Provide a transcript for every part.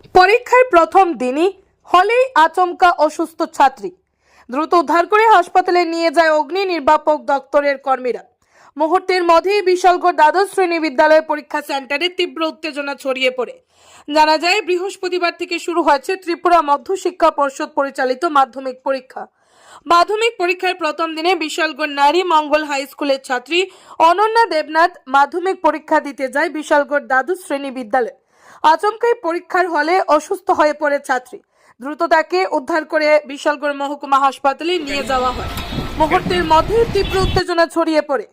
পরীক্ষার প্রথম দিনই হলেই আচমকা অসুস্থ ছাত্রী, দ্রুত উদ্ধার করে হাসপাতালে নিয়ে যায় অগ্নি নির্বাপক দপ্তরের কর্মীরা। মুহূর্তের মধ্যেই বিশালগড় দ্বাদশ শ্রেণী বিদ্যালয় পরীক্ষা সেন্টারে তীব্র উত্তেজনা ছড়িয়ে পড়ে। জানা যায়, বৃহস্পতিবার থেকে শুরু হয়েছে ত্রিপুরা মধ্যশিক্ষা পর্ষদ পরিচালিত মাধ্যমিক পরীক্ষা। মাধ্যমিক পরীক্ষার প্রথম দিনে বিশালগড় নারী মঙ্গল হাই স্কুলের ছাত্রী অনন্যা দেবনাথ মাধ্যমিক পরীক্ষা দিতে যায় বিশালগড় দ্বাদশ শ্রেণী বিদ্যালয়ে। আচমকাই পরীক্ষার হলে অসুস্থ হয়ে পড়ে ছাত্রী। দ্রুত তাকে উদ্ধার করে বিশালগড় মহকুমা হাসপাতালে নিয়ে যাওয়া হয়। মুহূর্তের মধ্যে তীব্র উত্তেজনা ছড়িয়ে পড়ে।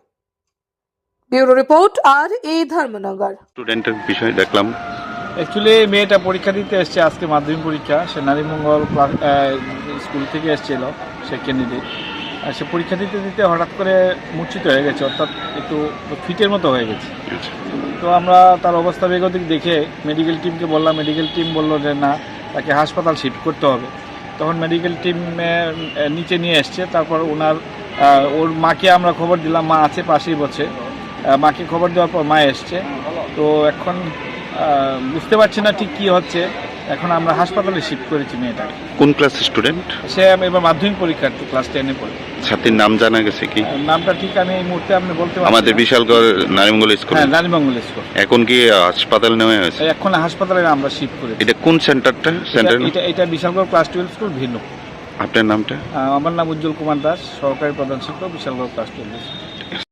ব্যুরো রিপোর্ট আর এই ধর্মনগর। স্টুডেন্টের বিষয় দেখলাম, অ্যাকচুয়ালি মেয়েটা পরীক্ষা দিতে এসছে, আজকে মাধ্যমিক পরীক্ষা। সে নারীমঙ্গল স্কুল থেকে এসেছিল, সে ক্যান্ডিডেট। সে পরীক্ষা দিতে দিতে হঠাৎ করে মূর্ছিত হয়ে গেছে, অর্থাৎ একটু ফিটের মতো হয়ে গেছে। তো আমরা তার অবস্থা বেগতিক দেখে মেডিকেল টিমকে বললাম, মেডিকেল টিম বললো যে না, তাকে হাসপাতাল শিফট করতে হবে। তখন মেডিকেল টিম নিচে নিয়ে এসছে। তারপর ওর মাকে আমরা খবর দিলাম, মা আছে পাশেই বসে। মাকে খবর দেওয়ার পর মা এসছে। তো এখন বুঝতে পারছি না ঠিক কী হচ্ছে। এখন আমরা হাসপাতালে শিফট করেছি মেয়েটাকে। কোন ক্লাসের স্টুডেন্ট? সে এবার মাধ্যমিক পরীক্ষার্থী, ক্লাস 10-এ পড়ে। ছাত্রীর নাম জানা গেছে কি? নামটা ঠিক আমি এই মুহূর্তে আপনি বলতে পারছি আমাদের না। বিশালগড় নারীমঙ্গল স্কুল। হ্যাঁ, নারীমঙ্গল স্কুল। এখন কি হাসপাতাল নেওয়া হয়েছে? এখন হাসপাতালে আমরা শিফট করেছি। এটা কোন সেন্টারটা? এটা বিশালগড় ক্লাস 12 স্কুল ভিন্ন। আপনার নামটা? আমার নাম উজ্জ্বল কুমার দাস, সহকারী প্রধান শিক্ষক, বিশালগড় ক্লাস 12 স্কুল।